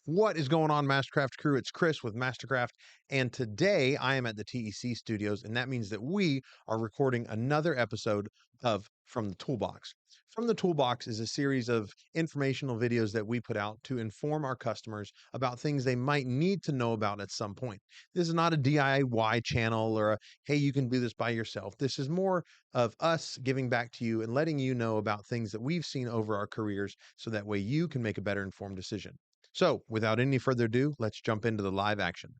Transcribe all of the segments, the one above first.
What is going on, MasterCraft crew? It's Chris with MasterCraft, and today I am at the TEC studios, and that means that we are recording another episode of From the Toolbox. From the Toolbox is a series of informational videos that we put out to inform our customers about things they might need to know about at some point. This is not a DIY channel or a, hey, you can do this by yourself. This is more of us giving back to you and letting you know about things that we've seen over our careers so that way you can make a better informed decision. So, without any further ado, let's jump into the live action.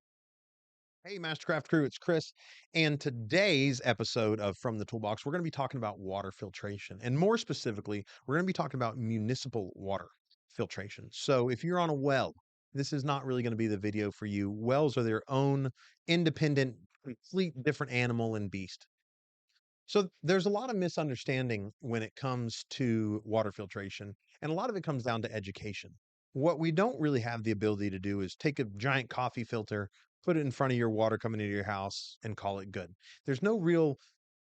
Hey, MasterCraft crew, it's Chris. And today's episode of From the Toolbox, we're going to be talking about water filtration. And more specifically, we're going to be talking about municipal water filtration. So, if you're on a well, this is not really going to be the video for you. Wells are their own independent, complete different animal and beast. So there's a lot of misunderstanding when it comes to water filtration, and a lot of it comes down to education. What we don't really have the ability to do is take a giant coffee filter, put it in front of your water coming into your house, and call it good. There's no real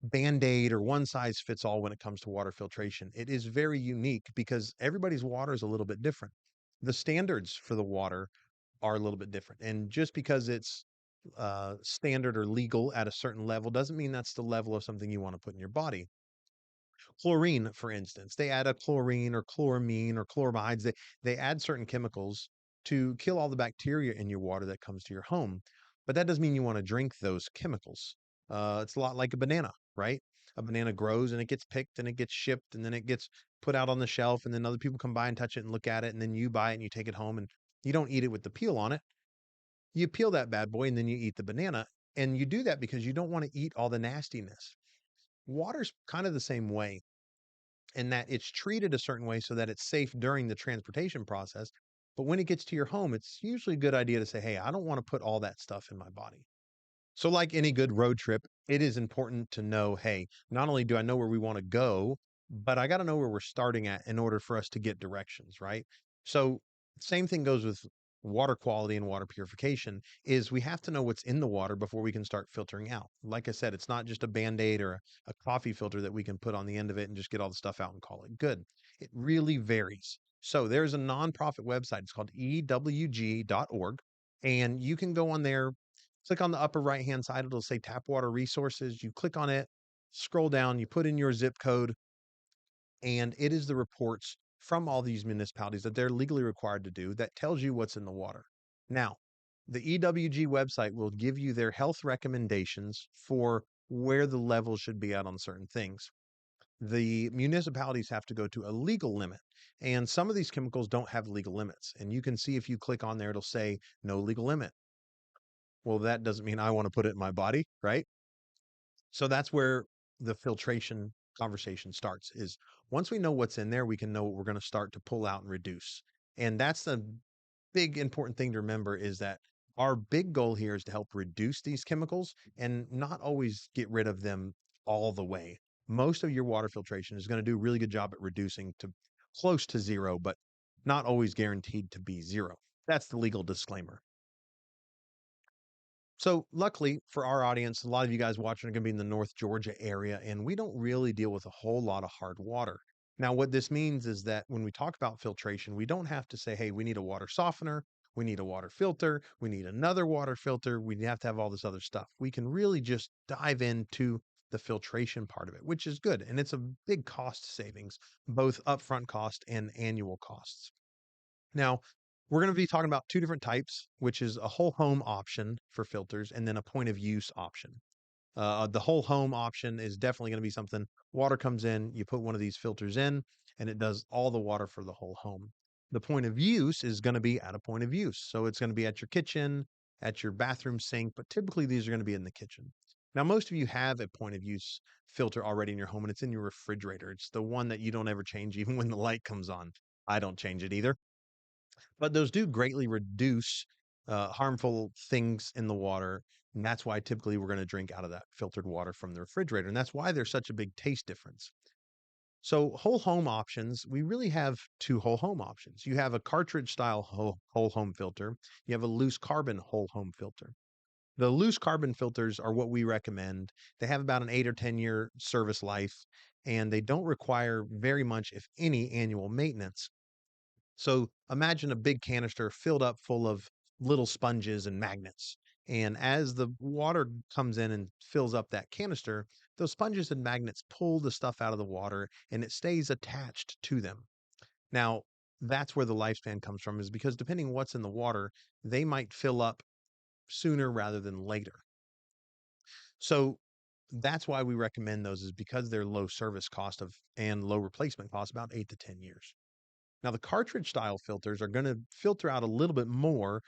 band-aid or one size fits all when it comes to water filtration. It is very unique because everybody's water is a little bit different. The standards for the water are a little bit different. And just because it's standard or legal at a certain level doesn't mean that's the level of something you want to put in your body. Chlorine, for instance, they add a chlorine or chloramine or chloramides. They add certain chemicals to kill all the bacteria in your water that comes to your home. But that doesn't mean you want to drink those chemicals. It's a lot like a banana, right? A banana grows and it gets picked and it gets shipped and then it gets put out on the shelf and then other people come by and touch it and look at it and then you buy it and you take it home and you don't eat it with the peel on it. You peel that bad boy and then you eat the banana. And you do that because you don't want to eat all the nastiness. Water's kind of the same way in that it's treated a certain way so that it's safe during the transportation process. But when it gets to your home, it's usually a good idea to say, hey, I don't want to put all that stuff in my body. So, like any good road trip, it is important to know, hey, not only do I know where we want to go, but I got to know where we're starting at in order for us to get directions, right? So, same thing goes with water quality and water purification is we have to know what's in the water before we can start filtering out. Like I said, it's not just a band-aid or a coffee filter that we can put on the end of it and just get all the stuff out and call it good. It really varies. So there's a nonprofit website. It's called ewg.org. And you can go on there. Click on the upper right-hand side, it'll say Tap Water Resources. You click on it, scroll down, you put in your zip code, and it is the reports from all these municipalities that they're legally required to do that tells you what's in the water. Now, the EWG website will give you their health recommendations for where the levels should be at on certain things. The municipalities have to go to a legal limit, and some of these chemicals don't have legal limits. And you can see if you click on there, it'll say no legal limit. Well, that doesn't mean I want to put it in my body, right? So that's where the filtration conversation starts is once we know what's in there, we can know what we're going to start to pull out and reduce. And that's the big important thing to remember is that our big goal here is to help reduce these chemicals and not always get rid of them all the way. Most of your water filtration is going to do a really good job at reducing to close to zero, but not always guaranteed to be zero. That's the legal disclaimer. So, luckily for our audience, a lot of you guys watching are going to be in the North Georgia area, and we don't really deal with a whole lot of hard water. Now, what this means is that when we talk about filtration, we don't have to say, hey, we need a water softener, we need a water filter, we need another water filter, we have to have all this other stuff. We can really just dive into the filtration part of it, which is good. And it's a big cost savings, both upfront cost and annual costs. Now, we're going to be talking about two different types, which is a whole home option for filters and then a point of use option. The whole home option is definitely going to be something water comes in, you put one of these filters in, and it does all the water for the whole home. The point of use is going to be at a point of use. So it's going to be at your kitchen, at your bathroom sink, but typically these are going to be in the kitchen. Now, most of you have a point of use filter already in your home, and it's in your refrigerator. It's the one that you don't ever change, even when the light comes on. I don't change it either. But those do greatly reduce harmful things in the water. And that's why typically we're going to drink out of that filtered water from the refrigerator. And that's why there's such a big taste difference. So, whole home options, we really have two whole home options. You have a cartridge style whole home filter, you have a loose carbon whole home filter. The loose carbon filters are what we recommend. They have about an 8 or 10 year service life, and they don't require very much, if any, annual maintenance. So imagine a big canister filled up full of little sponges and magnets. And as the water comes in and fills up that canister, those sponges and magnets pull the stuff out of the water and it stays attached to them. Now, that's where the lifespan comes from, is because depending what's in the water, they might fill up sooner rather than later. So that's why we recommend those, is because they're low service cost of and low replacement cost, about 8 to 10 years. Now, the cartridge style filters are going to filter out a little bit more,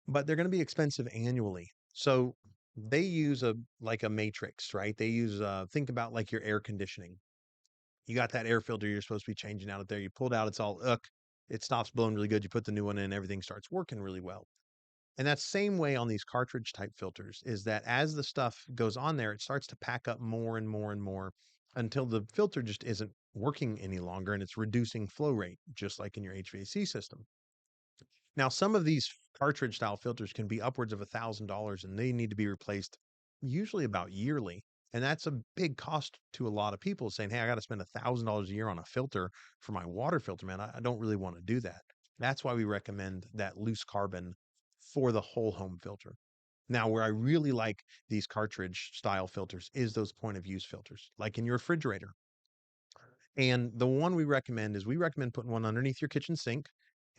but they're going to be expensive annually. So they use a matrix, right? They use think about like your air conditioning. You got that air filter you're supposed to be changing out there. You pulled out, it's all it stops blowing really good. You put the new one in, everything starts working really well. And that same way on these cartridge type filters, is that as the stuff goes on there, it starts to pack up more and more and more until the filter just isn't working any longer and it's reducing flow rate, just like in your HVAC system. Now, some of these cartridge style filters can be upwards of $1,000 and they need to be replaced usually about yearly. And that's a big cost to a lot of people, saying, hey, I got to spend $1,000 a year on a filter for my water filter, man. I don't really want to do that. That's why we recommend that loose carbon for the whole home filter. Now, where I really like these cartridge style filters is those point of use filters, like in your refrigerator. And the one we recommend is, we recommend putting one underneath your kitchen sink.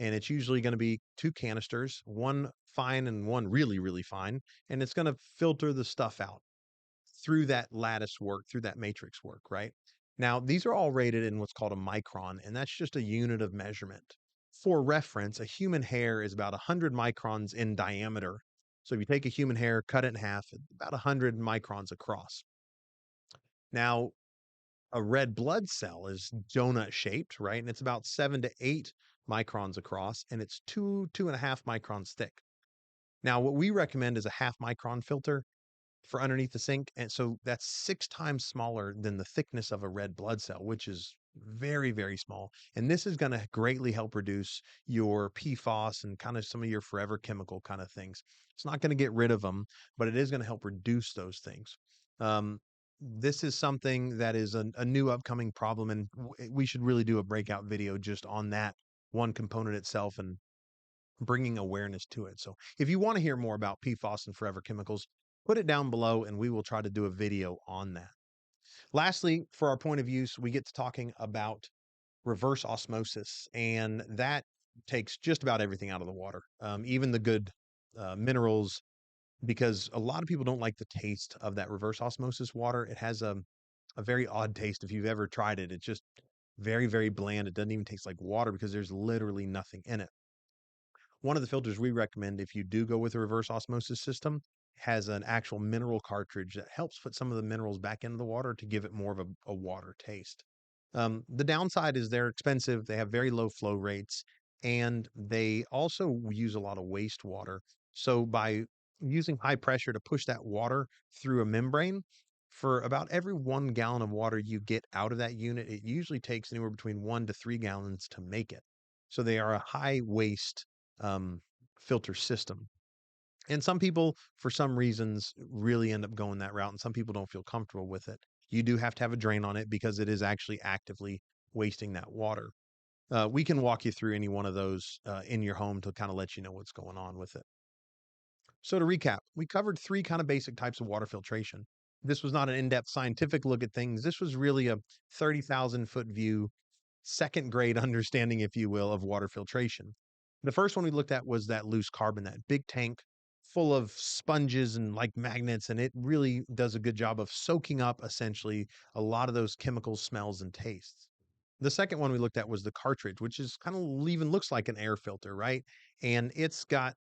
And it's usually going to be two canisters, one fine and one really, really fine. And it's going to filter the stuff out through that lattice work, through that matrix work, right? Now, these are all rated in what's called a micron, and that's just a unit of measurement. For reference, a human hair is about 100 microns in diameter. So if you take a human hair, cut it in half, about 100 microns across. Now, a red blood cell is donut shaped, right? And it's about 7 to 8 microns across, and it's 2.5 microns thick. Now, what we recommend is a half micron filter for underneath the sink. And so that's 6 times smaller than the thickness of a red blood cell, which is very, very small. And this is going to greatly help reduce your PFAS and kind of some of your forever chemical kind of things. It's not going to get rid of them, but it is going to help reduce those things. This is something that is a new upcoming problem, and we should really do a breakout video just on that one component itself and bringing awareness to it. So if you want to hear more about PFAS and forever chemicals, put it down below and we will try to do a video on that. Lastly, for our point of use, we get to talking about reverse osmosis, and that takes just about everything out of the water, even the good minerals, because a lot of people don't like the taste of that reverse osmosis water. It has a very odd taste. If you've ever tried it, it's just very, very bland. It doesn't even taste like water because there's literally nothing in it. One of the filters we recommend, if you do go with a reverse osmosis system, has an actual mineral cartridge that helps put some of the minerals back into the water to give it more of a water taste. The downside is they're expensive, they have very low flow rates, and they also use a lot of wastewater. So by using high pressure to push that water through a membrane, for about every 1 gallon of water you get out of that unit, it usually takes anywhere between 1 to 3 gallons to make it. So they are a high waste um, filter system. And some people, for some reasons, really end up going that route, and some people don't feel comfortable with it. You do have to have a drain on it because it is actually actively wasting that water. We can walk you through any one of those in your home to kind of let you know what's going on with it. So to recap, we covered 3 kind of basic types of water filtration. This was not an in-depth scientific look at things. This was really a 30,000-foot view, second grade understanding, if you will, of water filtration. The first one we looked at was that loose carbon, that big tank full of sponges and like magnets, and it really does a good job of soaking up essentially a lot of those chemicals, smells, and tastes. The second one we looked at was the cartridge, which is kind of even looks like an air filter, right? And it's got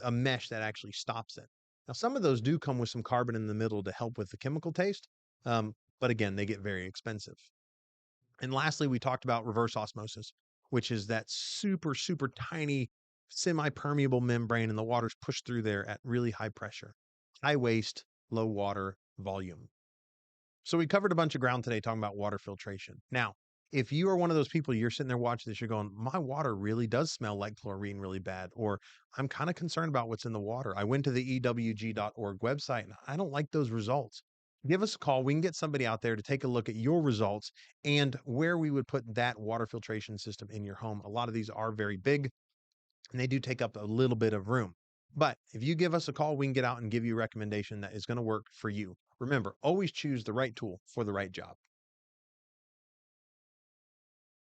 a mesh that actually stops it. Now, some of those do come with some carbon in the middle to help with the chemical taste, but again, they get very expensive. And lastly, we talked about reverse osmosis, which is that super, super tiny semi-permeable membrane, and the water's pushed through there at really high pressure, high waste, low water volume. So we covered a bunch of ground today talking about water filtration. Now, if you are one of those people, you're sitting there watching this, you're going, my water really does smell like chlorine really bad, or I'm kind of concerned about what's in the water. I went to the EWG.org website and I don't like those results. Give us a call. We can get somebody out there to take a look at your results and where we would put that water filtration system in your home. A lot of these are very big and they do take up a little bit of room. But if you give us a call, we can get out and give you a recommendation that is going to work for you. Remember, always choose the right tool for the right job.